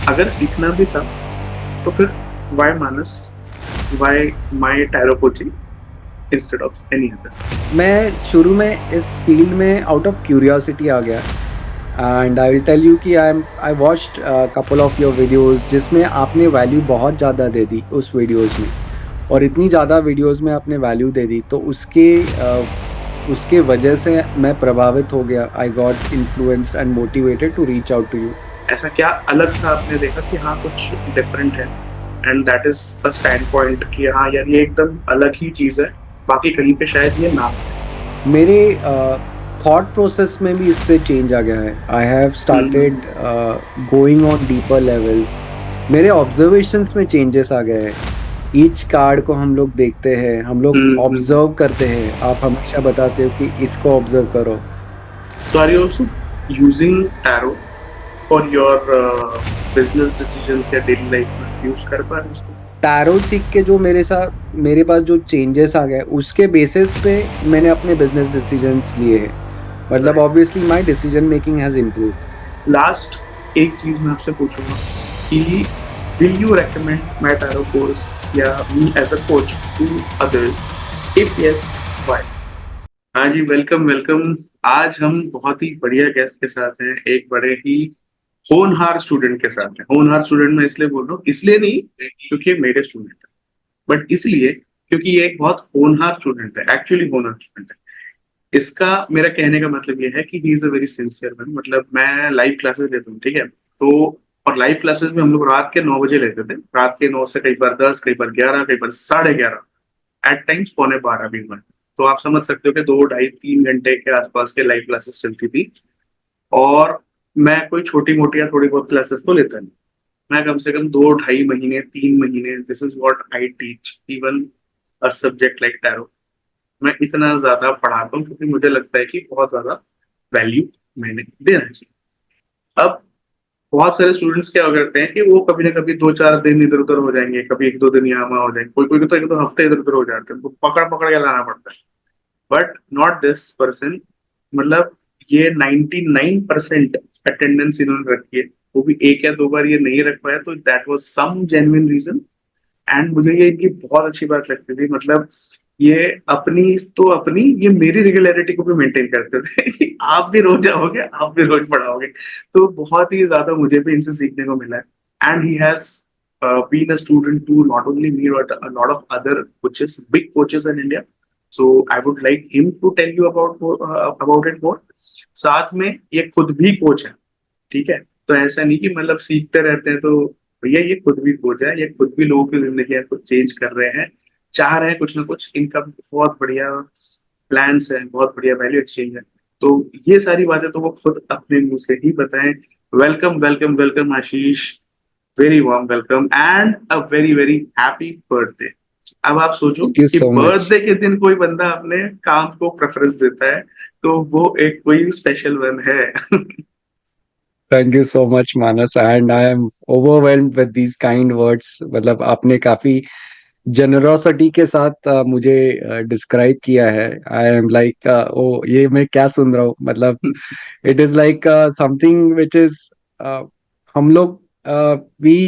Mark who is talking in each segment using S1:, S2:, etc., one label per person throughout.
S1: अगर सीखना भी था तो फिर why Manas, why my tarot coaching instead of any other?
S2: मैं शुरू में इस फील्ड में आउट ऑफ क्यूरियोसिटी आ गया, and I will tell you कि I watched couple of your videos जिसमें आपने वैल्यू बहुत ज़्यादा दे दी उस वीडियोस में। और इतनी ज़्यादा वीडियोस में आपने वैल्यू दे दी, तो उसके वजह से मैं प्रभावित हो गया। I got influenced and motivated to reach out to you.
S1: ऐसा क्या अलग था आपने देखा कि हाँ कुछ डिफरेंट है, and that is a stand point कि हाँ यार ये एकदम अलग ही चीज है, बाकी कहीं पे शायद ये ना हो?
S2: मेरे थॉट प्रोसेस में भी इससे चेंज आ गया है। I have started
S1: hmm,
S2: going on deeper levels. मेरे ऑब्जर्वेशंस में चेंजेस आ गए हैं। ईच कार्ड को हम लोग देखते हैं, हम लोग
S1: हम्म।
S2: ऑब्जर्व करते हैं। आप हमेशा बताते हो कि इसको ऑब्जर्व करो।
S1: So are you also using tarot for your business decisions या डेली लाइफ में यूज कर पा रहे हो उसको?
S2: टैरो सीख के जो मेरे पास जो चेंजेस आ गए, उसके बेसिस पे मैंने अपने बिजनेस डिसीजंस लिए हैं। मतलब
S1: right.
S2: Obviously my decision making has improve.
S1: Last एक चीज मैं आपसे पूछूंगा कि will you recommend my tarot course या me as a coach to others? If yes, why? हाँ जी, वेलकम वेलकम। आज हम बहुत ही बढ़िया गेस्ट के साथ हैं, एक बड़े ही होनहार स्टूडेंट के साथ हैं। होनहार स्टूडेंट मैं इसलिए बोल रहा हूँ, इसलिए नहीं क्योंकि ये मेरे स्टूडेंट है, बट इसलिए क्योंकि ये एक बहुत होनहार स्टूडेंट है, एक्चुअली होनहार स्टूडेंट है। इसका मेरा कहने का मतलब ये है कि he is a very sincere man. मतलब मैं लाइव क्लासेस लेता हूँ, ठीक है? तो और लाइव क्लासेस में हम लोग रात के 9 बजे लेते थे, रात के 9 से कई बार 10, कई बार 11, कई बार 11:30, एट टाइम्स पौने 12 भी हुआ है। तो आप समझ सकते हो कि 2, ढाई, 3 घंटे के आसपास के लाइव क्लासेस चलती थी। और मैं कोई छोटी मोटी या थोड़ी बहुत क्लासेस तो लेता नहीं। मैं कम से कम 2, ढाई महीने, 3 महीने, this is what I teach even a subject like tarot. मैं इतना ज्यादा पढ़ाता हूँ क्योंकि मुझे लगता है कि बहुत ज्यादा वैल्यू मैंने देना चाहिए। अब बहुत सारे स्टूडेंट्स क्या करते हैं कि वो कभी ना कभी 2, 4 दिन इधर उधर हो जाएंगे, कभी 1, 2 दिन यहाँ वहाँ हो जाएंगे, कोई कोई तो 1, 2 हफ्ते इधर उधर हो जाते हैं, उनको पकड़ पकड़ के लाना पड़ता है। But not this person. मतलब ये 99% अटेंडेंस इन्होंने रखी है, वो भी 1 या 2 बार ये नहीं रख पाया, तो that was some genuine reason. And मुझे ये इनकी बहुत अच्छी बात लगती थी। मतलब ये अपनी तो अपनी, ये मेरी रेगुलरिटी को भी मेंटेन करते थे कि आप भी रोज आओगे, आप भी रोज पढ़ाओगे। तो बहुत ही ज्यादा मुझे भी इनसे सीखने को मिला है। And he has been a student to not only me but a lot of other coaches, big coaches in India. So I would like him to tell you about it more. साथ में ये खुद भी coach है, ठीक है? तो ऐसा नहीं कि मतलब सीखते रहते हैं, तो भैया ये खुद भी कोच है, ये खुद भी लोगों की जिंदगी को चेंज कर रहे हैं, चाह रहे हैं कुछ ना कुछ। इनका बहुत बढ़िया प्लान्स है, बहुत बढ़िया वैल्यू एक्सचेंज है। तो ये सारी बातें तो वो खुद अपने मुंह से ही बताएं। Welcome welcome welcome Ashish, very warm welcome and a very very happy birthday. अब आप सोचो
S2: थैंक यू
S1: कि
S2: सो मच।
S1: बर्थडे के दिन कोई बंदा अपने काम को प्रेफरेंस देता है, तो वो एक कोई स्पेशल वन है।
S2: Thank you so much Manas, and I am overwhelmed with these kind words. मतलब आपने काफी जेनरोसिटी के साथ मुझे डिस्क्राइब किया है। आई एम लाइक, ओ ये मैं क्या सुन रहा हूँ। मतलब it is like something which is, हम लोग भी,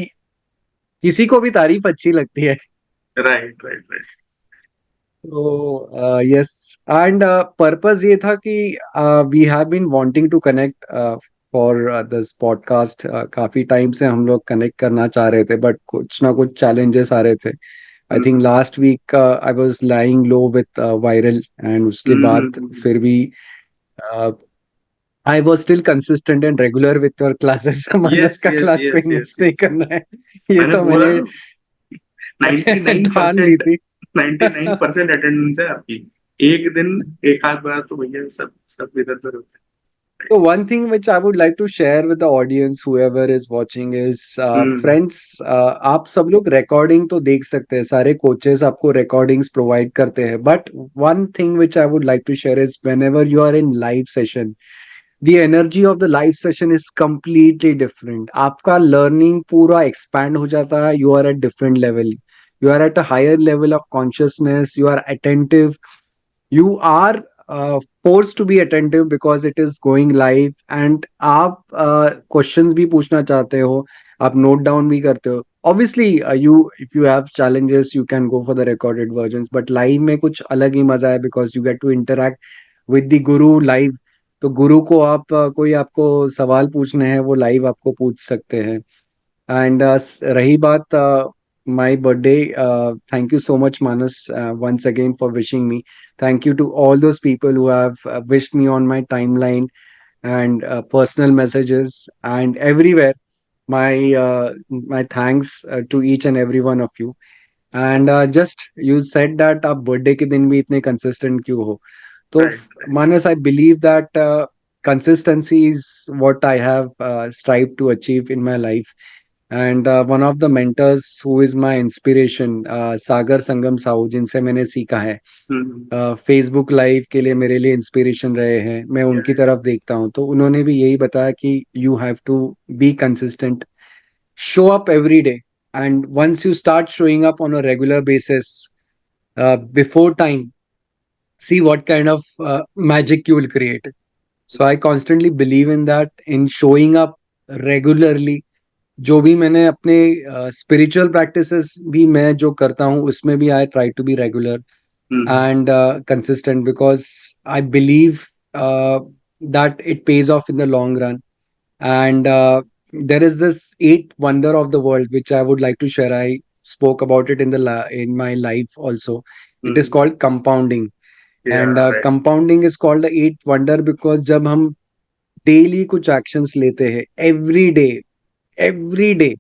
S2: किसी को भी तारीफ अच्छी लगती है।
S1: Right right right.
S2: तो यस, एंड पर्पस ये था कि we have been wanting to connect for this podcast. काफी टाइम से हम लोग कनेक्ट करना चाह रहे थे, बट कुछ ना कुछ चैलेंजेस आ रहे थे। I think last week I was lying low with viral, and उसके बाद फिर भी I was still consistent and regular with your classes. Manas
S1: yes
S2: का
S1: यस
S2: क्लास
S1: यस
S2: कोई मिस
S1: यस
S2: नहीं
S1: यस
S2: करना
S1: यस।
S2: है। ये
S1: मैंने
S2: तो
S1: बोला
S2: मैंने
S1: ना, 99%
S2: ठान ली थी।
S1: 99% अटेंडेंस है आपकी। एक दिन, एक आध बार तो भैया सब सब इधर उधर होते
S2: So one thing which I would like to share with the audience, whoever is watching, is
S1: हैं। हम्म।
S2: friends, आप सब लोग recording तो देख सकते हैं, सारे coaches आपको recordings provide करते हैं, but one thing which I would like to share is whenever you are in live session, the energy of the live session is completely different. आपका learning पूरा expand हो जाता है, you are at different level, you are at a higher level of consciousness, you are attentive, you are forced to be attentive because it is going live, and आप questions भी पूछना चाहते हो, आप नोट डाउन भी करते हो. Obviously you if you have challenges you can go for the recorded version, but live में कुछ अलग ही मजा है because you get to interact with the guru live. तो गुरु को आप कोई आपको सवाल पूछने हैं वो लाइव आपको पूछ सकते हैं. एंड रही बात my birthday, thank you so much Manas, once again for wishing me. Thank you to all those people who have wished me on my timeline and personal messages and everywhere. My thanks to each and every one of you. And just you said that आप birthday के दिन भी इतने consistent क्यों हो. तो
S1: Right, right.
S2: Manas, I believe that consistency is what I have strived to achieve in my life. And one of the mentors who is my inspiration, सागर संगम साहू, जिनसे मैंने सीखा है,
S1: हम्म.
S2: फेसबुक लाइव के लिए मेरे लिए इंस्पिरेशन रहे हैं. मैं
S1: Yeah,
S2: उनकी तरफ देखता हूँ तो उन्होंने भी यही बताया कि you have to be consistent, show up every day, and once you start showing up on a regular basis before time, see what kind of magic you will create. So I constantly believe in that, in showing up regularly. जो भी मैंने अपने spiritual practices भी मैं जो करता हूँ उसमें भी I try to be regular
S1: hmm.
S2: and consistent because I believe that it pays off in the long run. And there is this eighth wonder of the world which I would like to share. I spoke about it in in my life also. It is
S1: hmm.
S2: called compounding.
S1: Yeah,
S2: And
S1: right.
S2: compounding is called the eighth wonder because जब हम daily कुछ actions लेते हैं, every day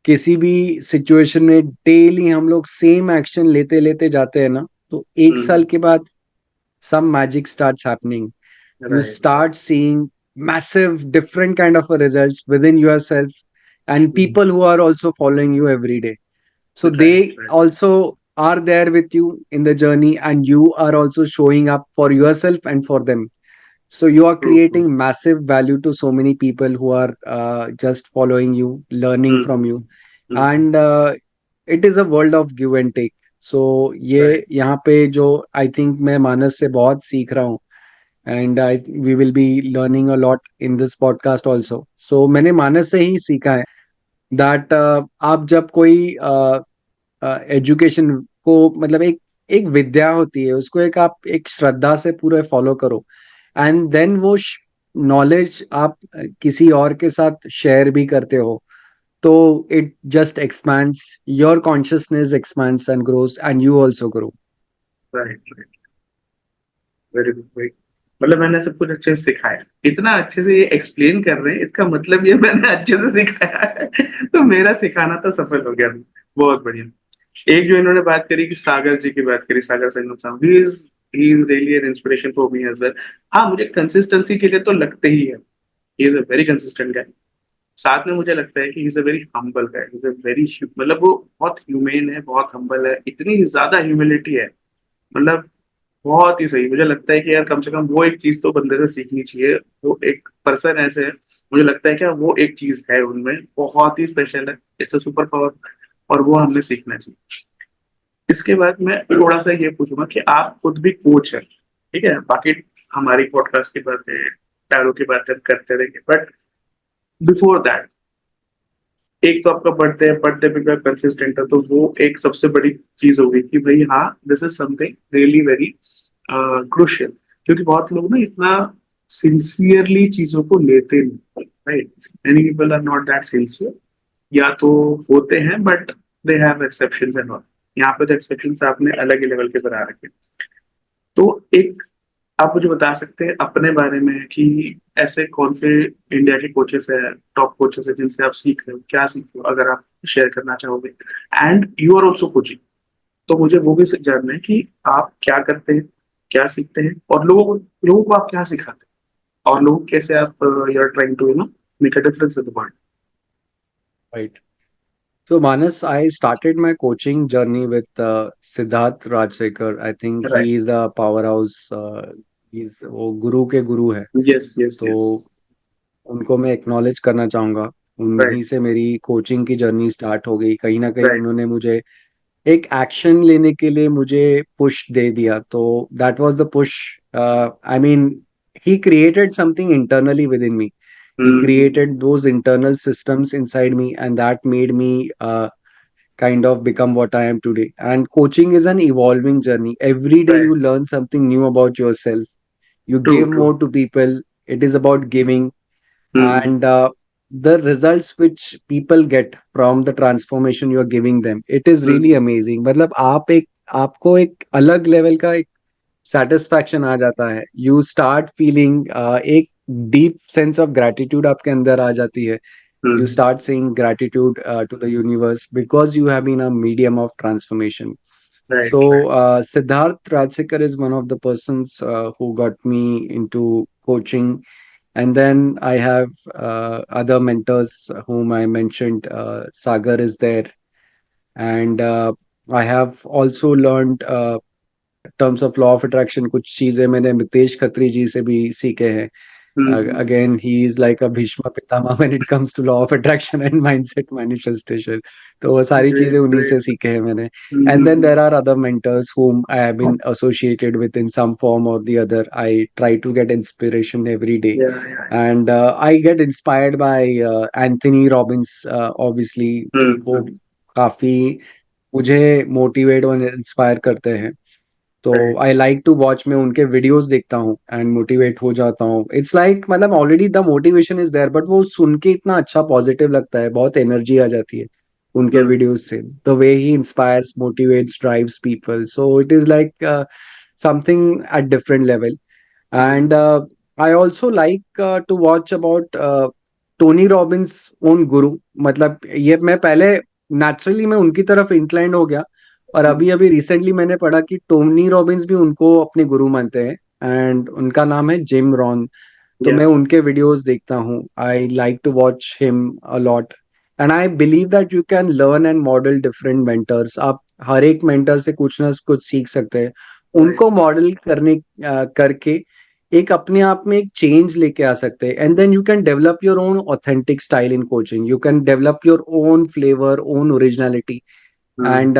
S2: किसी भी situation में daily हम लोग सेम एक्शन लेते लेते जाते हैं ना, तो एक साल
S1: हम्म.
S2: के बाद some magic starts happening. You
S1: Right.
S2: start seeing massive different kind of results within yourself and
S1: hmm.
S2: people who are also following you every day. So they
S1: Right, right.
S2: also are there with you in the journey and you are also showing up for yourself and for them. So you are
S1: True, true.
S2: creating massive value to so many people who are just following you, learning from
S1: hmm.
S2: you.
S1: Hmm.
S2: And it is a world of give and take. So
S1: Right.
S2: ये यहाँ पे जो I think मैं मानस से बहुत सीख रहा हूँ. And I we will be learning a lot in this podcast also. So मैंने मानस से ही सीखा है दैट आप जब कोई एजुकेशन को मतलब एक विद्या होती है उसको एक आप एक श्रद्धा से पूरे फॉलो करो एंड देन वो नॉलेज आप किसी और के साथ शेयर भी करते हो तो it just expands, your consciousness expands and grows and you also grow.
S1: Right, right. Very good, very. मतलब मैंने सब कुछ अच्छे से सिखाया, इतना अच्छे से ये एक्सप्लेन कर रहे हैं, इसका मतलब ये मैंने अच्छे से सिखाया है. तो मेरा सिखाना तो सफल हो गया. बहुत बढ़िया. एक जो इन्होंने बात करी कि सागर जी की बात करी, सागर संगम साहब, he is really an inspiration for me as well. हाँ, मुझे कंसिस्टेंसी के लिए तो लगते ही है, he is a very consistent guy. साथ में मुझे लगता है कि he is a very humble guy, he is a very, मतलब वो बहुत ह्यूमेन है, बहुत हम्बल है, इतनी ज्यादा ह्यूमिलिटी है. मतलब बहुत ही सही. मुझे लगता है कि यार कम से कम वो एक चीज तो बंदे से सीखनी चाहिए. वो एक पर्सन ऐसे है, मुझे लगता है कि वो एक चीज है उनमें, बहुत ही स्पेशल है, इट्स अ सुपर पावर, और वो हमें सीखना चाहिए. इसके बाद मैं थोड़ा सा ये पूछूंगा कि आप खुद भी कोच है, ठीक है, बाकी हमारी पॉडकास्ट की बातें, टैरो की बातें करते रहेंगे, बट बिफोर दैट, एक तो आपका बर्थडे है, बर्थडे पे भी कंसिस्टेंट है, तो वो एक सबसे बड़ी चीज होगी कि भाई हाँ, this is something really very crucial. क्योंकि बहुत लोग ना इतना सिंसियरली चीजों को लेते नहीं, right. Many people are not that sincere, या तो होते हैं but they have exceptions and all. यहाँ पे तो एक्सेप्शंस आपने अलग ही लेवल के बना रखे. तो एक, आप मुझे बता सकते हैं अपने बारे में कि ऐसे कौन से इंडिया के कोचेस है, टॉप कोचेस है, जिनसे आप सीख रहे हो, क्या सीख रहे हो, अगर आप शेयर करना चाहोगे. And you are also coaching, तो मुझे वो भी जानना है कि आप क्या करते हैं, क्या सीखते हैं, और लोगों को आप क्या सिखाते हैं, और लोग कैसे आप you are trying to make a difference in the world.
S2: Right. So Manas, I started my coaching journey with Siddharth Rajsekar. I think
S1: right.
S2: he is a powerhouse. He's वो गुरु के गुरु है.
S1: यस, यस,
S2: तो
S1: yes.
S2: उनको मैं acknowledge करना चाहूँगा.
S1: Right,
S2: उन्हीं से मेरी कोचिंग की जर्नी स्टार्ट हो गई. कहीं ना कहीं
S1: राइट.
S2: उन्होंने मुझे एक एक्शन लेने के लिए मुझे पुश दे दिया. तो that was the push. I mean he created something internally with in me He
S1: Mm-hmm.
S2: created those internal systems inside me, and that made me kind of become what I am today. And coaching is an evolving journey. Every day
S1: Right.
S2: you learn something new about yourself. You
S1: True,
S2: give
S1: true.
S2: more to people. It is about giving,
S1: Mm-hmm.
S2: and the results which people get from the transformation you are giving them, it is really amazing. मतलब आप एक आपको एक अलग level का एक satisfaction आ जाता है. यू स्टार्ट फीलिंग एक डीप सेंस ऑफ ग्रैटिट्यूड आपके अंदर आ जाती है. You
S1: Mm-hmm.
S2: start saying gratitude to the universe because you have been a medium of transformation.
S1: Right,
S2: So
S1: right.
S2: Siddharth Rajsekar is one of the persons who got me into coaching, and then I have other mentors whom I mentioned. Sagar is there, and I have also learned terms of law of attraction कुछ चीजें मैंने मितेश खत्री जी से भी सीखे हैं.
S1: Mm-hmm.
S2: Again, he is like a Bhishma Pitama when it comes to law of attraction and mindset manifestation. तो वो सारी चीजें
S1: Great,
S2: उन्हीं
S1: great.
S2: से सीखे हैं मैंने. And then
S1: Mm-hmm.
S2: there are other mentors whom I have been associated with in some form or the other. I try to get inspiration every day,
S1: Yeah, yeah.
S2: and I get inspired by Anthony Robbins. Obviously, वो
S1: Mm-hmm.
S2: काफी मुझे motivate और inspire करते हैं. तो
S1: Right.
S2: I like to watch, मैं उनके videos देखता हूँ एंड मोटिवेट हो जाता हूँ. इट्स लाइक मतलब already the motivation is there, but वो सुन के इतना अच्छा पॉजिटिव लगता है, बहुत एनर्जी आ जाती है उनके
S1: Mm-hmm.
S2: वीडियोस से. The way he inspires, motivates, drives people, so it is like something at different level. And I also like to watch about Tony Robbins own गुरु. मतलब ये मैं पहले नेचुरली मैं उनकी तरफ इंक्लाइंड हो गया, और अभी अभी रिसेंटली मैंने पढ़ा कि टोनी रॉबिन्स भी उनको अपने गुरु मानते हैं, एंड उनका नाम है जिम रॉन. तो
S1: Yeah.
S2: मैं उनके वीडियोस देखता हूँ. I like to watch him a lot, and I believe that you can learn and model different mentors. आप हर एक मेंटर से कुछ ना कुछ सीख सकते हैं.
S1: Right.
S2: उनको मॉडल करने करके एक अपने आप में एक चेंज लेके आ सकते हैं. And then you can develop your own authentic style in coaching. You can develop your own flavour, own originality.
S1: Mm-hmm.
S2: And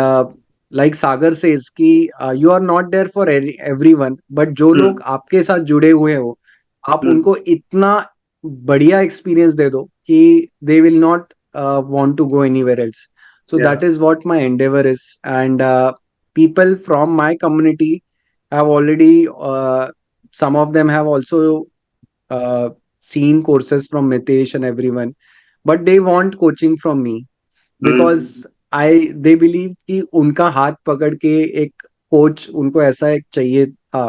S2: like Sagar says कि you are not there for everyone, but जो लोग आपके साथ जुड़े हुए हो, आप
S1: Mm-hmm.
S2: उनको इतना बढ़िया एक्सपीरियंस दे दो कि they will not want to go anywhere else. So
S1: Yeah.
S2: That is what my endeavour is. And people from my community have already some of them have also uh, seen courses from Mitesh and everyone, but they want coaching from me because
S1: Mm-hmm.
S2: I they believe कि उनका हाथ पकड़ के एक coach उनको ऐसा एक चाहिए था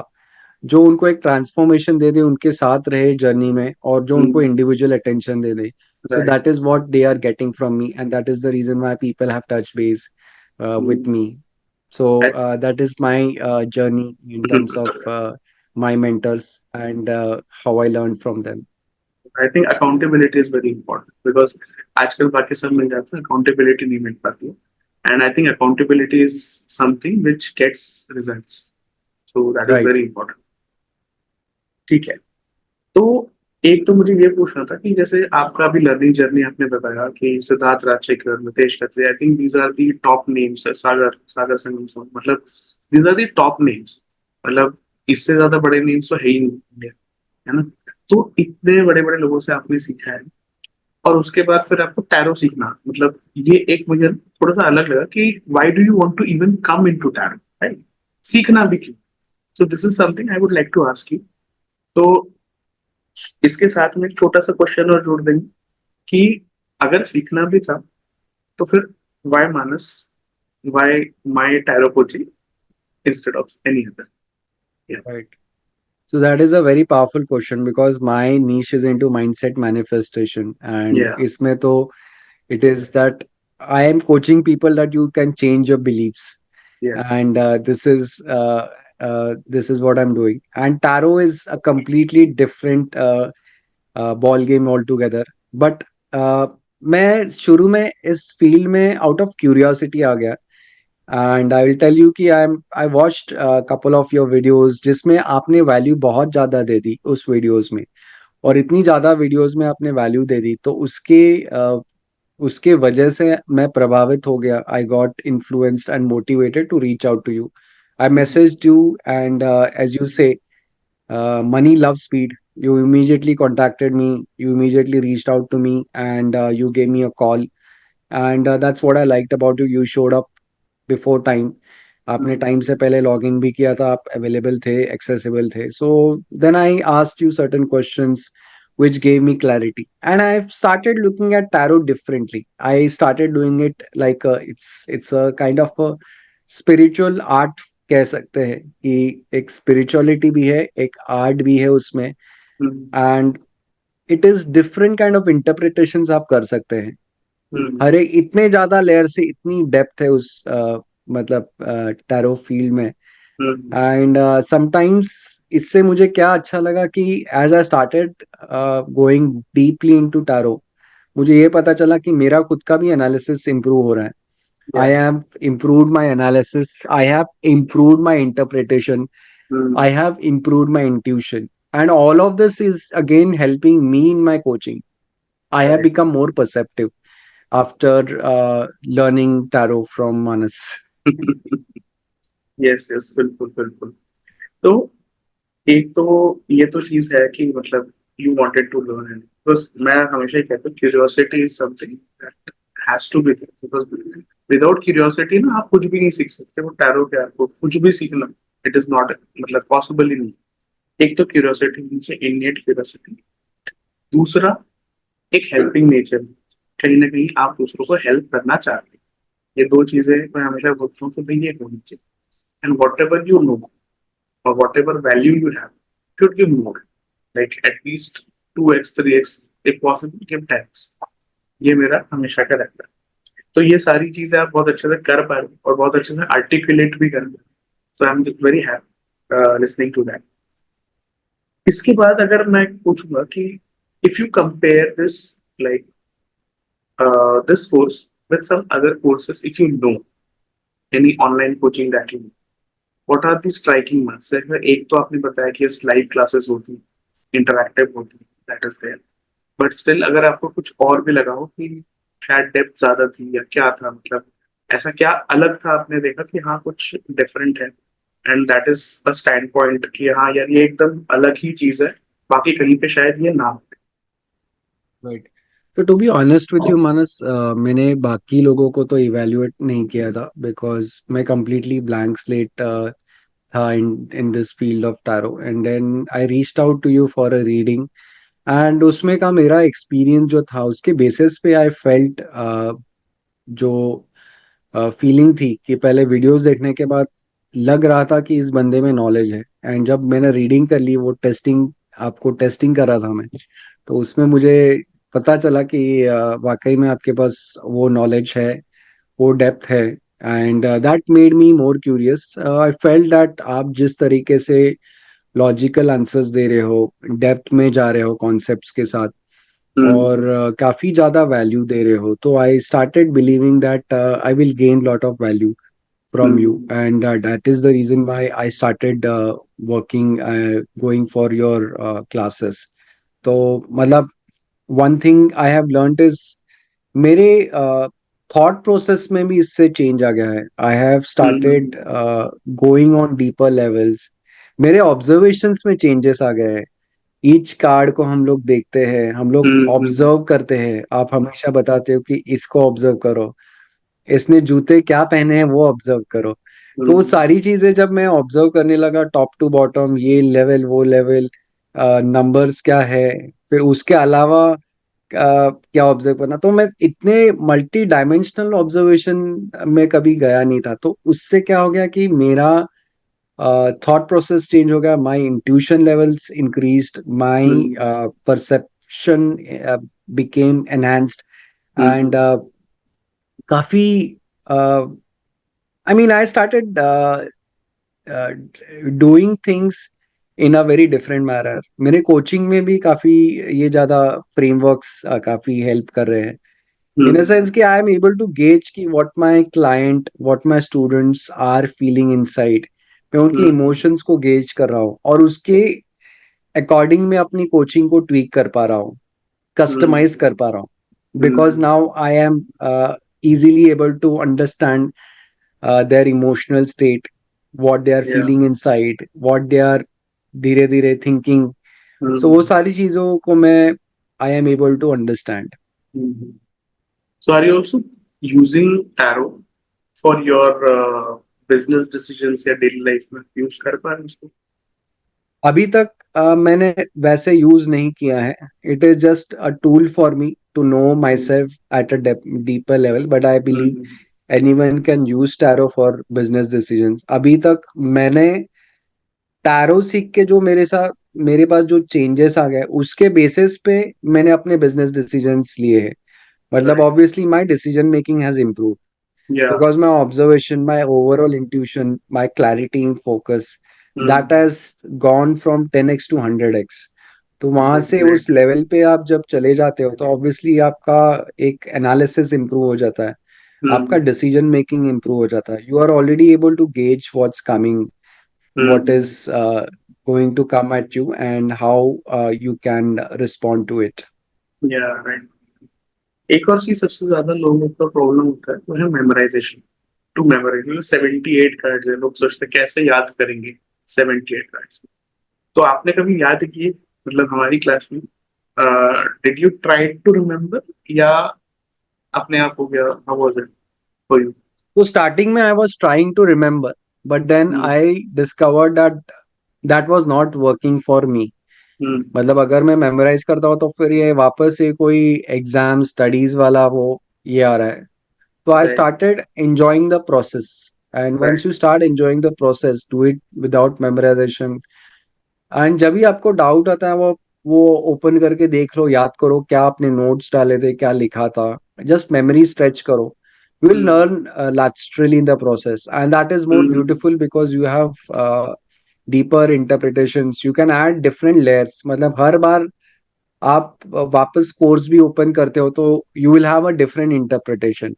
S2: जो उनको एक ट्रांसफॉर्मेशन दे दे, उनके साथ रहे जर्नी में, और जो उनको
S1: Mm-hmm.
S2: इंडिविजुअल अटेंशन दे दे. So
S1: Right.
S2: That is what they are getting from me, and that is the reason why people have touch base with
S1: Mm-hmm.
S2: me. So
S1: I,
S2: that is my journey in terms of my mentors, and how I learned from them.
S1: I think accountability is very important because आजकल बाकी सब मिल जाता है, accountability नहीं मिल पाती है. And I think accountability is something which gets results. So that is
S2: Right.
S1: very important. ठीक है. तो एक तो मुझे ये पूछना था कि जैसे आपका अभी लर्निंग जर्नी आपने बताया कि Siddharth Rajshekhar, Nitesh Khatri, I think these are the top names. Sagar Sagar Sangam song, मतलब these are the top names. मतलब इससे ज्यादा बड़े नेम्स तो है ही नहीं इंडिया, है ना. तो इतने बड़े बड़े लोगों से आपने सीखा है, और उसके बाद फिर आपको टैरो सीखना, मतलब ये एक मुझे थोड़ा सा अलग लगा कि why do you want to even come into tarot, right. सीखना भी क्यों. So this is something I would like to ask you. तो इसके साथ में एक छोटा सा क्वेश्चन और जोड़ देंगे कि अगर सीखना भी था तो फिर why Manas, why my tarot coaching instead of any other.
S2: Right. So that is a very powerful question because my niche is into mindset manifestation, and
S1: या
S2: इसमें तो it is that I am coaching people that you can change your beliefs,
S1: या
S2: and this is what I'm doing. And tarot is a completely different ball game altogether. But मैं शुरू में इस field में out of curiosity आ गया. And I will tell you कि I watched couple of your videos जिसमें आपने वैल्यू बहुत ज्यादा दे दी उस वीडियोस में, और इतनी ज्यादा वीडियोस में आपने वैल्यू दे दी, तो उसके वजह से मैं प्रभावित हो गया. I got influenced and motivated to reach out to you. I messaged you, and as you say, money loves speed. You immediately contacted me, you immediately reached out to me, and you gave me a call. And that's what I liked about you. You showed up before time, आपने time से पहले log in भी किया था, आप available थे, accessible थे. So then I asked you certain questions which gave me clarity, and I've started looking at tarot differently. I started doing it like it's a kind of a spiritual art, कह सकते हैं कि एक spirituality भी है, एक art भी है उसमें. And it is different kind of interpretations आप कर सकते हैं. हर एक इतने ज्यादा लेयर से इतनी डेप्थ है उस मतलब टैरो फील्ड में. एंड समटाइम्स इससे मुझे क्या अच्छा लगा कि as I started going deeply into tarot, मुझे ये पता चला कि मेरा खुद का भी एनालिसिस इम्प्रूव हो रहा है. I have improved my analysis, I have improved my interpretation, I have improved my intuition, and all of this is again helping me in my coaching. I have become more perceptive after learning tarot from Manas.
S1: Yes yes, बिल्कुल बिल्कुल. तो एक तो ये तो चीज है कि मतलब you wanted to learn, and बस मैं हमेशा ही कहता हूँ curiosity is something that has to be there, because without curiosity ना आप कुछ भी नहीं सीख सकते. वो टैरो के आपको कुछ भी सीखना, इट इज नॉट मतलब पॉसिबल ही नहीं. एक तो क्यूरियोसिटी, नीचे इननेट क्यूरियोसिटी. दूसरा एक हेल्पिंग नेचर, कहीं ना कहीं आप दूसरों को हेल्प करना चाहते हैं. ये दो चीजें मैं हमेशा बोलता हूँ कि भाई ये होनी चाहिए. And what ever you know or whatever value you have should give more, like at least 2x 3x, if possible give 10x. ये मेरा हमेशा का रहता है. तो ये सारी चीजें आप बहुत अच्छे से कर पा रहे हो और बहुत अच्छे से आर्टिकुलेट भी कर रहे हो. तो I am very happy listening to that. इसके बाद अगर मैं पूछूंगा कि if you compare this like this course with some other courses, if you know any online coaching that you know, what are the striking marks? जैसे एक तो आपने बताया कि लाइव क्लासेस होती, इंटरैक्टिव होती, that is there. But still अगर आपको कुछ और भी लगा हो कि शायद डेप्थ ज्यादा थी या क्या था, मतलब ऐसा क्या अलग था आपने देखा कि हाँ कुछ डिफरेंट है, and that is a stand point कि हाँ यार ये एकदम अलग ही चीज है, बाकी कहीं पे शायद ये ना हो.
S2: राइट. तो to be honest with you Manas, मैंने बाकी लोगों को तो इवेल्युएट नहीं किया था, बिकॉज मैं कंप्लीटली ब्लैंक स्लेट था in this field of tarot. And then I reached out to you for a reading, एंड उसमें का मेरा एक्सपीरियंस जो था उसके बेसिस पे आई फेल्ट जो फीलिंग थी कि पहले वीडियोस देखने के बाद लग रहा था कि इस बंदे में नॉलेज है, एंड जब मैंने रीडिंग कर ली, वो टेस्टिंग, आपको टेस्टिंग कर रहा था मैं, तो उसमें मुझे पता चला कि वाकई में आपके पास वो नॉलेज है, वो डेप्थ है. And that made me more curious. I felt that आप जिस तरीके से लॉजिकल आंसर्स दे रहे हो, डेप्थ में जा रहे हो कॉन्सेप्ट्स के साथ, और काफी ज्यादा वैल्यू दे रहे हो, तो I started believing that I will gain lot of value from you, and that is the reason why I started working, going for your classes. तो मतलब one thing I have learned is मेरे thought process में भी इससे change आ गया है. I have started going on deeper levels. मेरे observations में चेंजेस आ गए हैं. ईच कार्ड को हम लोग देखते हैं, हम लोग ऑब्जर्व करते हैं. आप हमेशा बताते हो कि इसको ऑब्जर्व करो, इसने जूते क्या पहने हैं वो ऑब्जर्व करो. तो वो सारी चीजें जब मैं ऑब्जर्व करने लगा, टॉप टू बॉटम, ये लेवल वो लेवल, नंबर्स क्या है, फिर उसके अलावा क्या ऑब्जर्व करना, तो मैं इतने मल्टी डायमेंशनल ऑब्जर्वेशन में कभी गया नहीं था. तो उससे क्या हो गया कि मेरा थॉट प्रोसेस चेंज हो गया, my intuition levels increased, my perception became enhanced, and काफी I mean I started doing things in a very different manner. मेरे कोचिंग में भी काफी ये ज्यादा फ्रेमवर्क्स काफी हेल्प कर रहे हैं, इन अ सेंस कि I am able to gauge कि what my client, what my students are feeling inside. मैं उनकी इमोशंस को गेज कर रहा हूँ और उसके अकॉर्डिंग मैं अपनी कोचिंग को ट्वीक कर पा रहा हूँ, कस्टमाइज कर पा रहा हूँ, because now I am easily able to understand their emotional state, what they are
S1: Yeah.
S2: feeling inside, what they are धीरे धीरे thinking, सो वो सारी चीजों को मैं I am able to understand.
S1: So are you also using tarot for your business decisions या daily life में use कर पा रहे हैं उसको?
S2: अभी तक मैंने वैसे यूज नहीं किया है। It is just a tool for me to know myself at a deeper level, but I believe anyone can use tarot for business decisions. अभी तक मैंने टैरो सीख के जो मेरे पास जो चेंजेस आ गए उसके बेसिस पे मैंने अपने बिजनेस डिसीजंस लिए हैं। मतलब
S1: right.
S2: Obviously my decision making has improve
S1: या।
S2: because my observation, my overall intuition, my clarity in focus, that has gone from 10x to 100x। तो वहां से
S1: ग्रेट।
S2: उस लेवल पे आप जब चले जाते हो तो ऑब्वियसली आपका एक एनालिसिस इंप्रूव हो जाता है, आपका डिसीजन मेकिंग इंप्रूव हो जाता है। You are already able to gauge what's coming, what is going to come at you, and how you can respond to it।
S1: या राइट। एक और चीज सबसे ज्यादा लोगों का प्रॉब्लम होता है वो है मेमोराइजेशन। टू मेमोराइज 78 कार्ड है, लोग सोचते हैं कैसे याद करेंगे 78 कार्ड्स। तो आपने कभी याद किए, मतलब हमारी क्लास में did you try to remember, या अपने आप हो गया? How was it for you?
S2: तो स्टार्टिंग में I was trying to remember, but then I discovered that that was not working for me. मतलब अगर मैं मेमोराइज करता हूँ तो फिर ये वापस से कोई एग्जाम स्टडीज वाला वो ये आ रहा है। तो I
S1: right.
S2: Started enjoying the process, and once
S1: right.
S2: You start enjoying the process, do it without memorisation. And जब भी आपको डाउट आता है वो ओपन करके देख लो, याद करो क्या आपने नोट्स डाले थे, क्या लिखा था, जस्ट मेमोरी स्ट्रेच करो। You will learn laterally in the process, and that is more beautiful because you have deeper interpretations, you can add different layers। मतलब हर बार आप वापस कोर्स भी ओपन करते हो तो you will have a different interpretation।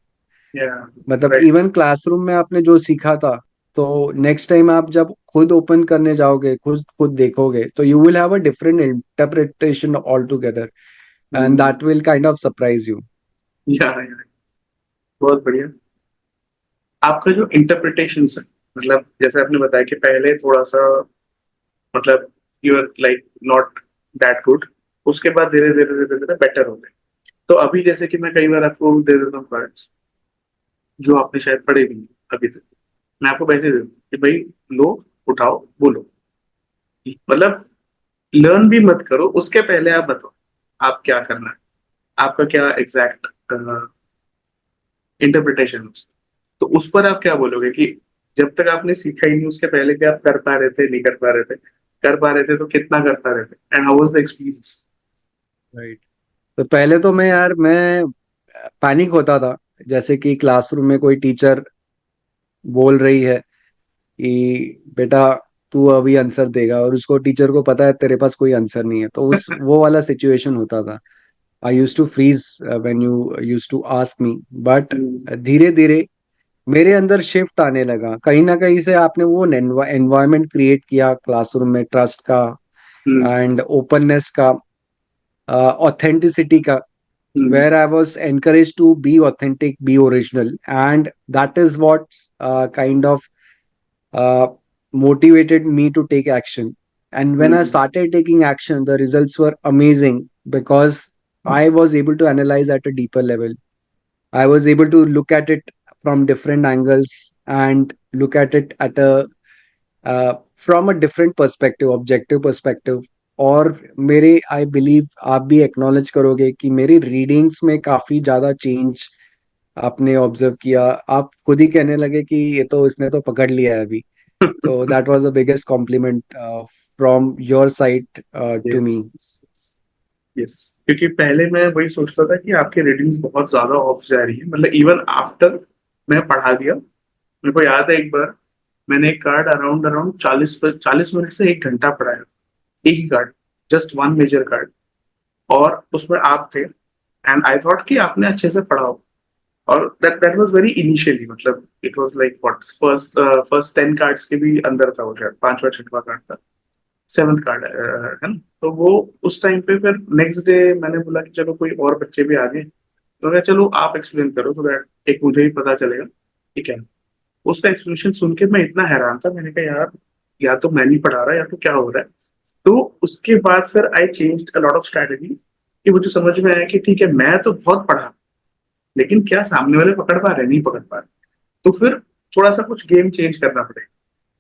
S1: या।
S2: मतलब
S1: राइट।
S2: इवन क्लासरूम में आपने जो सीखा था, तो नेक्स्ट टाइम आप जब खुद ओपन करने जाओगे, खुद खुद देखोगे, तो you will have a different interpretation all together, and that will kind of surprise you.
S1: या। बहुत बढ़िया। आपका जो इंटरप्रिटेशन है, मतलब जैसे आपने बताया कि पहले थोड़ा सा, मतलब you are like not that good, उसके बाद धीरे धीरे धीरे धीरे बेटर हो गए। तो अभी जैसे कि मैं कई बार आपको दे देता हूँ कार्ड्स जो आपने शायद पढ़े भी नहीं अभी तक, मैं आपको पैसे दे दूँ कि भाई लो, उठाओ, बोलो। मतलब लर्न भी मत करो, उसके पहले आप बताओ आप क्या करना है, आपका क्या एग्जैक्ट इंटरप्रिटेशन। तो उस पर आप क्या बोलोगे कि जब तक आपने सीखा ही नहीं उसके पहले भी आप कर पा रहे थे, नहीं कर पा रहे थे, कर पा रहे थे तो कितना कर पा रहे थे, and how was the experience?
S2: Right. तो पहले तो मैं पैनिक होता था, जैसे कि क्लासरूम में कोई टीचर बोल रही है कि बेटा तू अभी आंसर देगा, और उसको टीचर को पता है तेरे पास कोई आंसर नहीं है, तो उस वो वाला सिचुएशन होता था। I use to freeze when you use to ask me, but धीरे धीरे मेरे अंदर शिफ्ट आने लगा। कहीं ना कहीं से आपने वो एनवायरनमेंट क्रिएट किया क्लासरूम में, ट्रस्ट का एंड ओपननेस का, ऑथेंटिसिटी का, where I was encouraged to be authentic, be original, and that is what kind of uh, motivated me to take action. And when I started taking action, the results were amazing because I was able to analyze at a deeper level. I was able to look at it from different angles and look at it at a from a different perspective, objective perspective। और मेरे I believe आप भी acknowledge करोगे कि मेरी readings में काफी ज्यादा चेंज आपने ऑब्जर्व किया। आप खुद ही कहने लगे कि ये तो इसने तो पकड़ लिया है अभी। तो that was the biggest compliment from your side to me.
S1: Yes. Yes, क्योंकि पहले मैं वही सोचता था कि आपकी रीडिंग्स बहुत ज्यादा ऑफ जा रही है, मतलब इवन आफ्टर मैं पढ़ा दिया। मेरे को याद है एक बार मैंने एक कार्ड अराउंड अराउंड 40 मिनट से 1 घंटा पढ़ाया, एक ही card, just one major card, और उसमें आप थे, एंड आई थॉट कि आपने अच्छे से पढ़ा हो। और दैट वाज वेरी इनिशियली, मतलब it was like what first first 10 cards के भी अंदर था वो, शायद पांचवा छठवा कार्ड था, सेवंथ कार्ड है ना। तो वो उस टाइम पे फिर नेक्स्ट डे मैंने बोला कि चलो कोई और बच्चे भी आ गए, तो मैं चलो आप एक्सप्लेन करो सो दैट एक मुझे ही पता चलेगा ठीक है। उसका एक्सप्लेनेशन सुन के मैं इतना हैरान था, मैंने कहा यार या तो मैं नहीं पढ़ा रहा या तो क्या हो रहा है। तो उसके बाद फिर I change a lot of strategy कि मुझे समझ में आया कि ठीक है, मैं तो बहुत पढ़ा, लेकिन क्या सामने वाले पकड़ पा रहे, नहीं पकड़ पा रहे। तो फिर थोड़ा सा कुछ गेम चेंज करना पड़ेगा।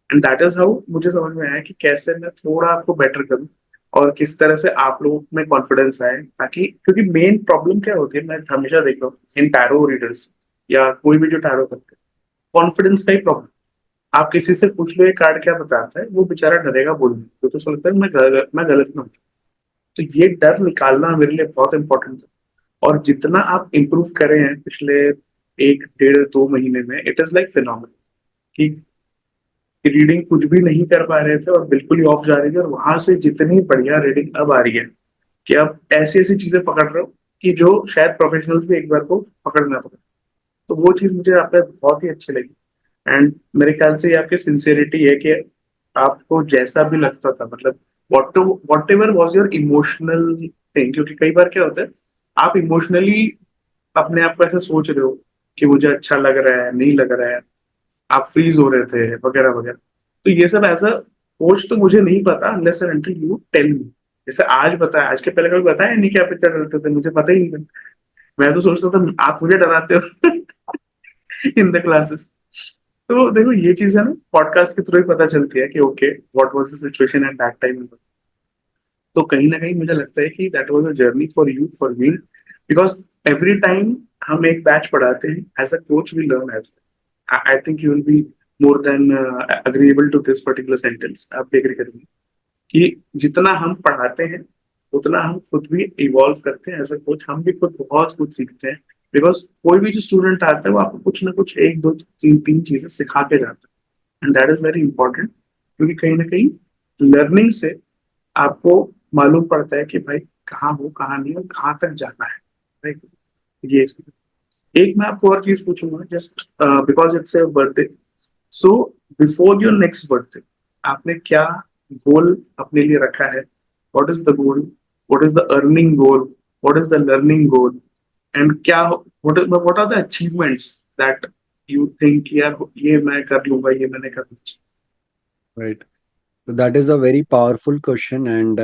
S1: एंड दैट इज हाउ मुझे समझ में आया कि कैसे मैं थोड़ा आपको बेटर करूं और किस तरह से आप लोगों में कॉन्फिडेंस आए, ताकि क्योंकि मेन प्रॉब्लम क्या होती है, मैं हमेशा देख रहा हूँ इन टैरो रीडर्स या कोई भी जो टैरो करते हैं, कॉन्फिडेंस का ही प्रॉब्लम। आप किसी से पूछ लो ये कार्ड क्या बताता है, वो बेचारा डरेगा बोलने, तो उसको लगता है मैं गलत ना हूं। तो ये डर निकालना मेरे लिए बहुत इंपॉर्टेंट है। और जितना आप इम्प्रूव करे हैं पिछले 1 डेढ़ 2 महीने में, इट इज लाइक फिनोमिनल कि रीडिंग कुछ भी नहीं कर पा रहे थे और बिल्कुल ही ऑफ जा रही थी, और वहां से जितनी बढ़िया रीडिंग अब आ रही है कि अब ऐसी ऐसी चीजें पकड़ रहे हो कि जो शायद प्रोफेशनल्स भी एक बार को पकड़ना पड़े। तो वो चीज मुझे आप पे बहुत ही अच्छी लगी। एंड मेरे ख्याल से ये आपकी सिंसियरिटी है कि आपको जैसा भी लगता था, मतलब what ever was your emotional thing, क्योंकि कई बार क्या होता है, आप इमोशनली अपने आप को ऐसे सोच रहे हो कि मुझे अच्छा लग रहा है, नहीं लग रहा है, आप फ्रीज हो रहे थे वगैरह वगैरह। तो ये सब एज अ कोच तो मुझे नहीं पता unless and until you tell me. जैसे आज बताया, आज के पहले कभी बताया नहीं कि आप इतना डरते थे, मुझे पता ही नहीं था। मैं तो सोचता था आप मुझे डराते हो इन द क्लासेस। तो देखो ये चीज है ना, पॉडकास्ट के थ्रू ही पता चलती है कि okay what was the situation at that time. तो कहीं ना कहीं मुझे लगता है कि that was a journey for you for me, because every time हम एक बैच पढ़ाते हैं as a coach we learn as. I think you will be more than agreeable to this particular sentence, आप भी एग्री करेंगे कि जितना हम पढ़ाते हैं उतना हम खुद भी इवॉल्व करते हैं एज अ कोच, हम भी खुद बहुत कुछ सीखते हैं। बिकॉज कोई भी जो स्टूडेंट आता है वो आपको कुछ ना कुछ एक दो तीन तीन चीजें सिखा के जाता है, and that is very important. क्योंकि कहीं ना कहीं लर्निंग से आपको मालूम पड़ता है कि भाई कहाँ हो कहाँ नहीं और कहाँ तक जाना है। राइट, ये चीज़। एक मैं आपको और चीज पूछूंगा, just because it's a birthday, so before your next birthday आपने क्या गोल अपने लिए रखा है? What is the goal? What is the earning goal? What is the learning goal? And क्या what are the achievements that you think यार ये मैं कर लूंगा, ये मैंने कर लूंगा?
S2: राइट, तो that is a very powerful question and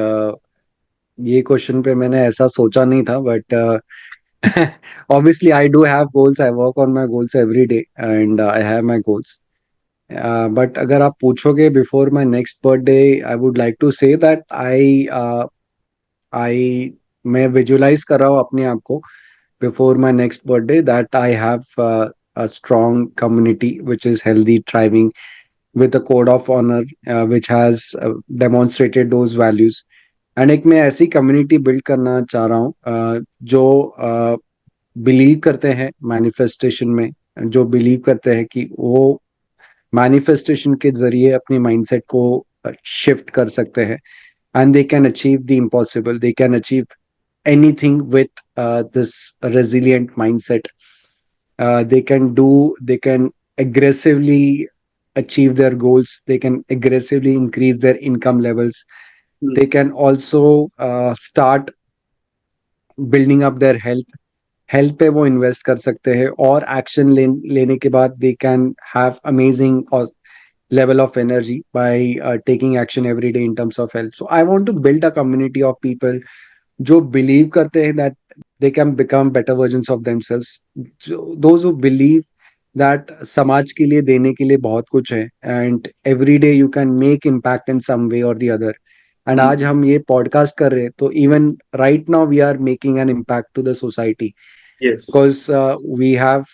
S2: ये क्वेश्चन पे मैंने ऐसा सोचा नहीं था, but obviously I do have goals. I work on my goals every day and I have my goals. But अगर आप पूछोगे before my next birthday, I would like to say that I मैं visualize कर रहा हूँ अपने आप को before my next birthday that I have a strong community which is healthy, thriving, with a code of honor which has demonstrated those values. And एक मैं ऐसी कम्युनिटी बिल्ड करना चाह रहा हूँ जो बिलीव करते हैं मैनिफेस्टेशन में, जो बिलीव करते हैं कि वो मैनिफेस्टेशन के जरिए अपनी माइंडसेट को शिफ्ट कर सकते हैं and they can achieve the impossible, they can achieve anything with this resilient mindset. They can aggressively achieve their goals, they can aggressively increase their income levels, they can also start building up their health पे वो invest कर सकते हैं और action लेने के बाद they can have amazing level of energy by taking action every day in terms of health. So I want to build a community of people जो बिलीव करते हैं that they can become better versions of themselves. Those who believe that समाज के लिए देने के लिए बहुत कुछ है and every day you can make impact in some way or the other. And आज हम ये पॉडकास्ट कर रहे हैं तो even right now we are making an impact to the society
S1: yes.
S2: because we have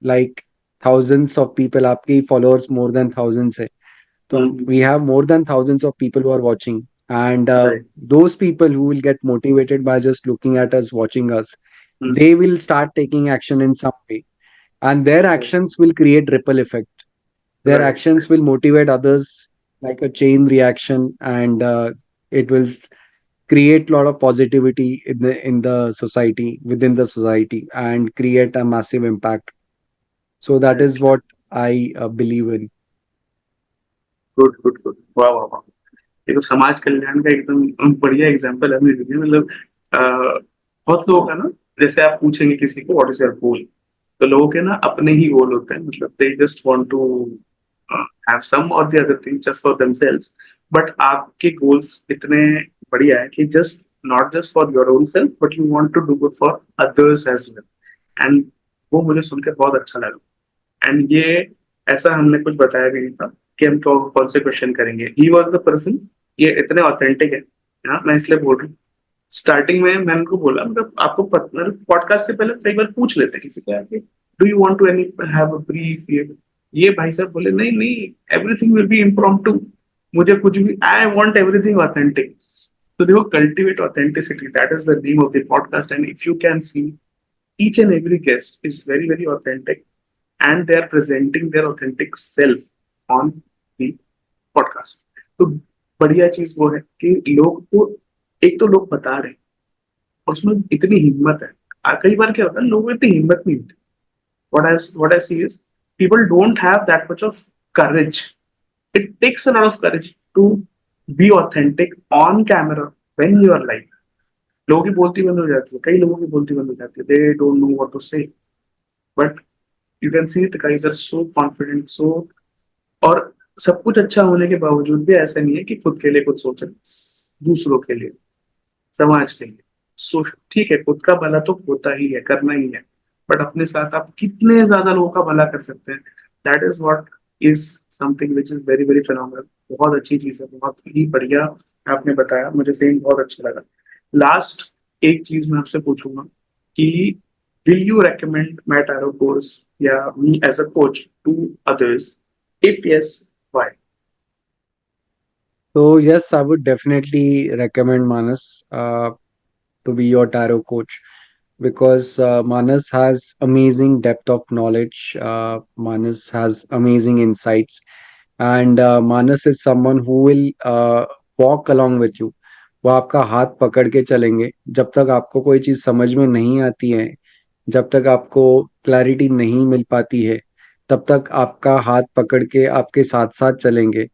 S2: like thousands of people, आपके followers more than thousands है, so we have more than thousands of people who are watching, and
S1: right.
S2: those people who will get motivated by just looking at us, watching us, they will start taking action in some way, and their actions will create ripple effect. Their
S1: right.
S2: actions will motivate others like a chain reaction, and it will create a lot of positivity in the society, within the society, and create a massive impact. So that is
S1: right.
S2: what I believe in.
S1: Good good good, वाह वाह वाह। ये तो समाज कल्याण का एकदम बढ़िया example है मेरे लिए। मतलब बहुत लोगों का ना, जैसे आप पूछेंगे किसी को व्हाट इज योर गोल, तो लोगों के ना अपने ही गोल होते हैं, मतलब they just want to have some or the other things just for themselves, but आपके गोल्स इतने बढ़िया है कि just not just for your own self but you want to do good for others as well. And वो मुझे सुन के बहुत अच्छा लगा। एंड ये ऐसा हमने कुछ बताया भी नहीं था कि हम कौन से क्वेश्चन करेंगे। ही वॉज द पर्सन, ये इतने ऑथेंटिक है। हाँ, मैं इसलिए बोल रहा हूँ। स्टार्टिंग में मैंने उनको बोला, मतलब आपको मतलब पॉडकास्ट के पहले कई बार पूछ लेते हैं किसी को आके, do you want to any have a brief, ये भाई साहब बोले नहीं नहीं, एवरीथिंग विल बी इम्प्रॉम्प्टू, मुझे कुछ भी, आई वांट एवरीथिंग ऑथेंटिक। तो देखो, cultivate authenticity, that is the name of the podcast. And if you can C, each and every guest is very very authentic, and they are presenting their authentic self on the podcast। तो बढ़िया चीज वो है कि लोग को, एक तो लोग बता रहे हैं और उसमें इतनी हिम्मत है। कई बार क्या होता है, लोगों में इतनी हिम्मत नहीं होती। what I see is people don't have that much of courage. It takes a lot of courage to be authentic on camera when you are live। लोगों की बोलती बंद हो जाती है, कई लोगों की बोलती बंद हो जाती है, they don't know what to say. But you can see the guys are so confident, so, और सब कुछ अच्छा होने के बावजूद भी ऐसा नहीं है कि खुद के लिए कुछ सोचे, दूसरों के लिए, समाज के लिए। सो ठीक है, खुद का भला तो होता ही है, करना ही है, बट अपने साथ आप कितने ज्यादा लोगों का भला कर सकते हैं, that is what is something which is very very phenomenal. बहुत अच्छी चीज है, बहुत ही बढ़िया आपने बताया, मुझे सही बहुत अच्छा लगा। लास्ट एक चीज मैं आपसे पूछूंगा कि will you recommend my tarot course या me as a coach to others? If yes, why?
S2: So yes, I would definitely recommend Manas to be your tarot coach because Manas has amazing depth of knowledge. Manas has amazing insights, and Manas is someone who will walk along with you. वो आपका हाथ पकड़ के चलेंगे जब तक आपको कोई चीज समझ में नहीं आती है, जब तक आपको क्लैरिटी नहीं मिल पाती है, तब तक आपका हाथ पकड़ के आपके साथ साथ चलेंगे।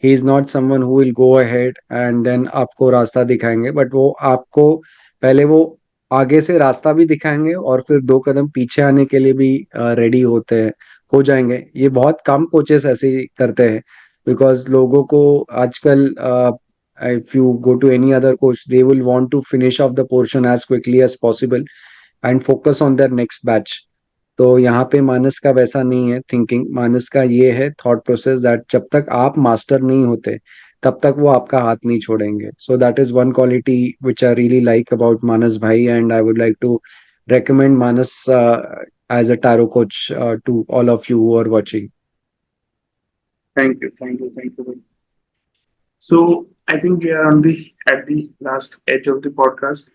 S2: He is not someone who will go ahead and then आपको रास्ता दिखाएंगे, बट वो आपको पहले वो आगे से रास्ता भी दिखाएंगे और फिर दो कदम पीछे आने के लिए भी रेडी होते हैं, हो जाएंगे। ये बहुत कम कोचेस ऐसे ही करते हैं बिकॉज लोगों को आजकल if you go to any other coach, they will want to finish off the portion as quickly as possible and focus on their next batch. तो यहाँ पे मानस का वैसा नहीं है थिंकिंग। मानस का ये है थॉट प्रोसेस दैट जब तक आप मास्टर नहीं होते तब तक वो आपका हाथ नहीं छोड़ेंगे। So that is one quality which I really like about Manas भाई, and I would like to recommend Manas as a tarot coach to all of you who are watching.
S1: Thank you, thank you, thank you. So I think we are on the at the last edge of the podcast.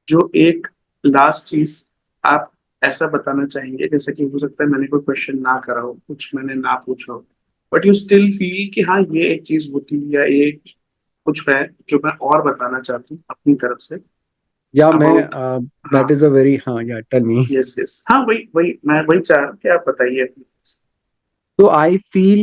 S1: जो एक last चीज आप ऐसा बताना चाहेंगे, जैसे कि हो सकता है मैंने कोई क्वेश्चन ना करा हो, कुछ मैंने ना पूछा हो, बट यू स्टिल फील कि हाँ ये एक चीज होती है या एक कुछ है जो मैं और बताना चाहती हूँ अपनी तरफ से
S2: या मैं
S1: अबाउट। हाँ,
S2: दैट इज अ वेरी, हाँ या टेल मी।
S1: यस यस, हाँ वही वही मैं वही चाह रहा हूँ कि आप बताइए अपनी तरफ से।
S2: So I feel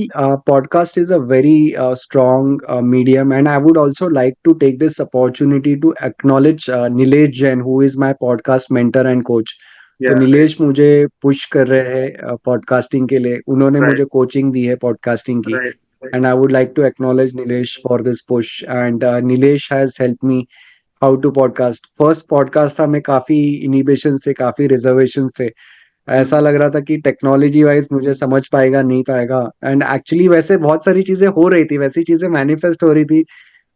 S2: podcast is a very strong medium, and I would also like to take this opportunity to acknowledge Nilesh Jain, who is my podcast mentor and coach. तो
S1: या राइट,
S2: नीलेश मुझे पुश कर रहे हैं podcasting के लिए, उन्होंने मुझे
S1: राइट,
S2: कोचिंग दी है पॉडकास्टिंग की।
S1: Right, right.
S2: And I would like to acknowledge Nilesh for this push, and Nilesh has help me how to podcast. First podcast था, मैं काफी इनिबिशन से, काफी रिजर्वेशन थे, ऐसा लग रहा था कि टेक्नोलॉजी वाइज मुझे समझ पाएगा नहीं पाएगा। एंड एक्चुअली वैसे बहुत सारी चीजें हो रही थी, वैसी चीजें मैनिफेस्ट हो रही थी।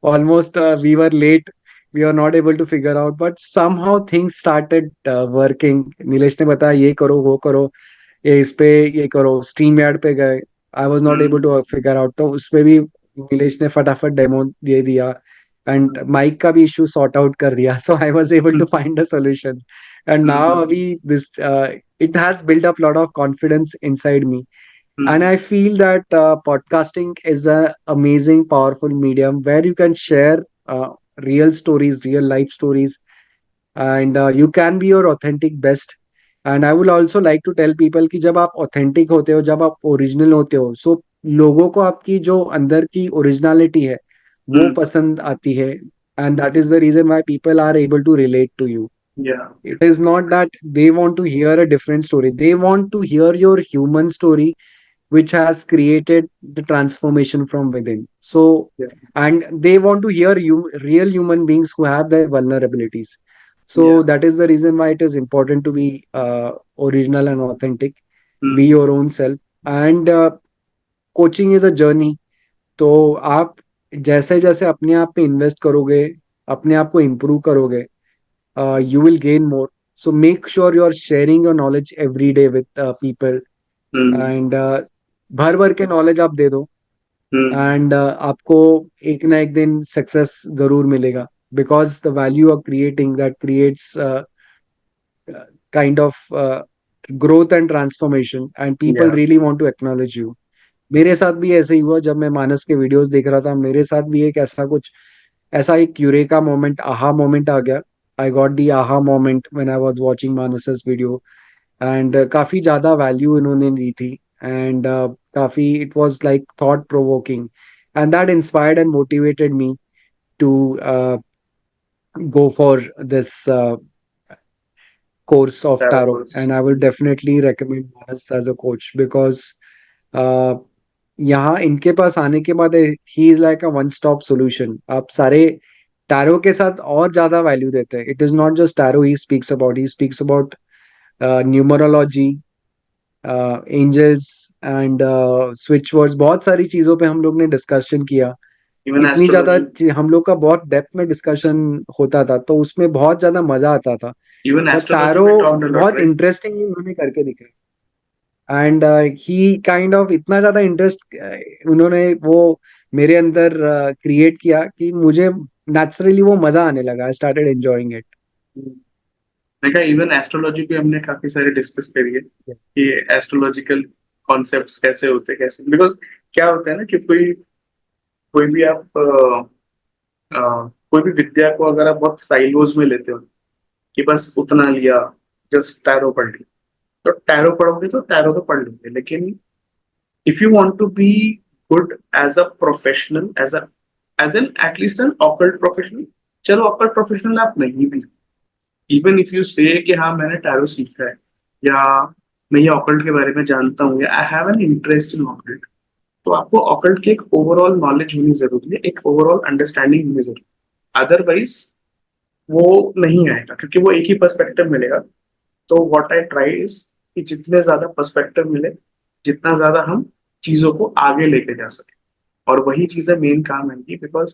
S2: Almost we were late, we are not able to figure out, but somehow things started working. Nilesh ने बताया ये करो वो करो, ये इस पे ये करो, स्ट्रीम यार्ड पे गए। I was not able to figure out, तो उस पे भी नीलेश ने फटाफट डेमो दे दिया एंड माइक का भी इशू सॉर्ट आउट कर दिया। So I was able to find a solution, and now अभी this it has built up a lot of confidence inside me. And I feel that podcasting is a amazing powerful medium where you can share real stories, real life stories, and you can be your authentic best. And I would also like to tell people कि जब आप authentic होते हो, जब आप original होते हो, so लोगों को आपकी जो अंदर की originality है वो पसंद आती है, and that is the reason why people are able to relate to you.
S1: या
S2: It is not that they want to hear a different story. They want to hear your human story, which has created the transformation from within. So,
S1: Yeah.
S2: and they want to hear you, real human beings who have their vulnerabilities. So
S1: Yeah.
S2: that is the reason why it is important to be original and authentic, be
S1: Hmm.
S2: your own self. And coaching is a journey. तो आप जैसे जैसे अपने आप पे invest करोगे, अपने आप को इम्प्रूव करोगे, you will gain more. So make sure you are sharing your knowledge every day with people.
S1: Hmm.
S2: And भर भर के नॉलेज आप दे दो.
S1: Hmm.
S2: एंड आपको एक ना एक दिन सक्सेस जरूर मिलेगा, because the value of creating that creates kind of growth and transformation, and people
S1: Yeah.
S2: Really want to acknowledge you. मेरे साथ भी ऐसे ही हुआ. जब मैं मानस के वीडियोस देख रहा था, मेरे साथ भी एक ऐसा कुछ, ऐसा एक यूरेका मोमेंट, आहा मोमेंट आ गया. I got the aha moment when I was watching Manas's video. And काफी ज्यादा वैल्यू इन्होंने दी थी. एंड काफी it was like thought provoking, and that inspired and motivated me to go for this course of
S1: Tarot
S2: tarot.
S1: course.
S2: And I will definitely recommend Manas as a coach, because uh, यहाँ इनके पास आने के बाद he is like a one stop solution. आप सारे tarot के साथ और ज्यादा वैल्यू देते हैं. It is not just tarot he speaks about numerology, angels and switch words. बहुत सारी चीजों पे हम लोग ने डिस्कशन किया.
S1: Even
S2: इतनी ज्यादा
S1: astrology.
S2: हम लोग का बहुत डेप्थ में डिस्कशन होता था, तो उसमें बहुत ज्यादा मजा आता था.
S1: Even
S2: तो
S1: astrology
S2: tarot
S1: we talked a lot,
S2: बहुत
S1: right?
S2: इंटरेस्टिंग उन्होंने करके दिखाया. एंड ही काइंड ऑफ इतना ज्यादा इंटरेस्ट उन्होंने वो मेरे अंदर क्रिएट किया कि मुझे नेचुरली वो मजा आने लगा. I started enjoying it.
S1: देखा, इवन एस्ट्रोलॉजी भी हमने काफी सारे डिस्कस करी है कि एस्ट्रोलॉजिकल कॉन्सेप्ट्स कैसे होते हैं, कैसे, बिकॉज क्या होता है ना कि कोई कोई भी आप कोई भी विद्या को अगर आप बहुत साइलोज में लेते हो कि बस उतना लिया, जस्ट टैरो पढ़ लिया, तो टैरो पढ़ोगे तो टैरो तो पढ़ लोगे, लेकिन if you want to be good as a professional, as an at least an occult professional, चलो occult professional आप नहीं भी, even if you say कि हाँ मैंने टैरो सीखा है, या मैं ये occult के बारे में जानता हूँ, या I have an interest in occult, तो आपको occult की एक ओवरऑल नॉलेज होनी जरूरी है, एक ओवरऑल अंडरस्टैंडिंग होनी जरूरी है. अदरवाइज वो नहीं आएगा, क्योंकि वो एक ही पर्सपेक्टिव मिलेगा. तो व्हाट आई ट्राई इज कि जितने ज्यादा पर्सपेक्टिव मिले, जितना ज्यादा हम चीजों को आगे लेके जा सके, और वही चीजें मेन काम आएंगी. बिकॉज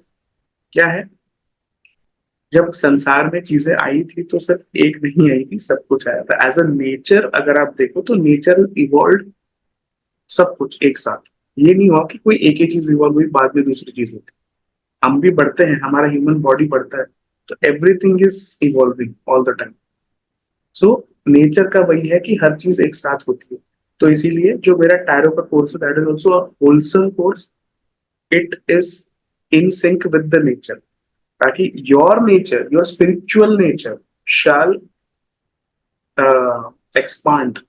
S1: क्या है, जब संसार में चीजें आई थी तो सिर्फ एक नहीं आई थी, सब कुछ आया था एज अ नेचर. अगर आप देखो तो नेचर इवॉल्व सब कुछ एक साथ. ये नहीं हुआ कि कोई एक ही चीज इवॉल्व हुई बाद में दूसरी चीज होती. हम भी बढ़ते हैं, हमारा ह्यूमन बॉडी बढ़ता है, तो everything is evolving all the time. So nature का वही है कि हर चीज एक साथ होती है. तो इसीलिए जो मेरा टैरो का कोर्स है, that is also a wholesome course. It is in sync with the nature, ताकि your nature, your spiritual nature shall expand,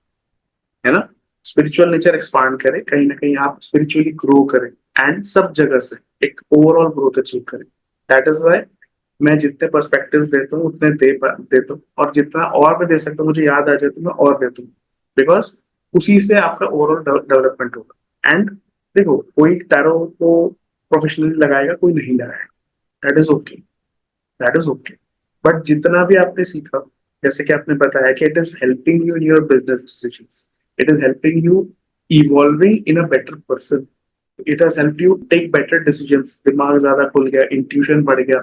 S1: है ना. स्पिरिचुअल नेचर एक्सपांड करे, कहीं ना कहीं आप स्पिरिचुअली ग्रो करें, एंड सब जगह से एक ओवरऑल ग्रोथ अचीव करें. दैट इज वाई मैं जितने पर्सपेक्टिव्स देता हूँ उतने देता हूँ, और जितना और मैं दे सकता हूँ, मुझे याद आ जाए तो मैं और देता हूँ. बिकॉज उसी से आपका ओवरऑल डेवलपमेंट होगा. एंड देखो, कोई टैरो को प्रोफेशनली लगाएगा, कोई नहीं लगाएगा. That is okay, that is okay. But जितना भी आपने सीखा, जैसे कि आपने बताया कि it is helping you in your business decisions, it is helping you evolving in a better person, it has help you take better decisions, दिमाग ज्यादा खुल गया, इंट्यूशन बढ़ गया.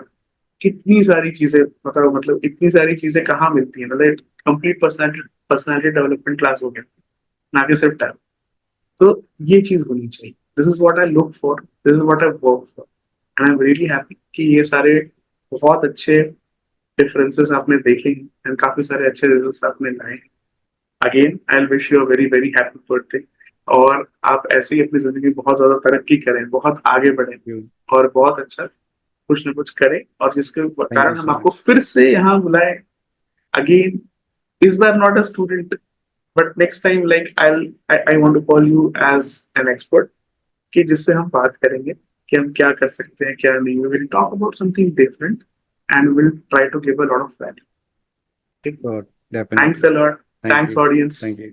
S1: कितनी सारी चीजें, मतलब इतनी सारी चीजें कहाँ मिलती हैं. मतलब कंप्लीट पर्सनालिटी डेवलपमेंट क्लास हो गया, ना कि सिर्फ टाइम. तो ये चीज होनी चाहिए. This is what I look for, this is what I work for, and I am really happy कि ये सारे बहुत अच्छे डिफरेंसेस आपने देखे हैं, एंड काफी सारे अच्छे रिजल्ट्स आपने लाए हैं. Again I wish you a very very happy birthday, और आप ऐसे ही अपनी जिंदगी में बहुत ज्यादा तरक्की करें, बहुत आगे बढ़ें, और बहुत अच्छा कुछ ना कुछ करें, और जिसके
S2: थैंक यू
S1: कारण हम
S2: सो
S1: आपको
S2: मच.
S1: फिर से यहाँ बुलाएं. अगेन, इस बार not a student, but next time like I want to call you as an expert, कि जिससे हम बात करेंगे कि हम क्या कर सकते हैं, क्या नहीं. We will talk about something different, and will try to give a lot of value.
S2: Sure,
S1: thanks a
S2: definitely.
S1: Lot.
S2: Thank
S1: thanks
S2: you.
S1: Audience.
S2: Thank you.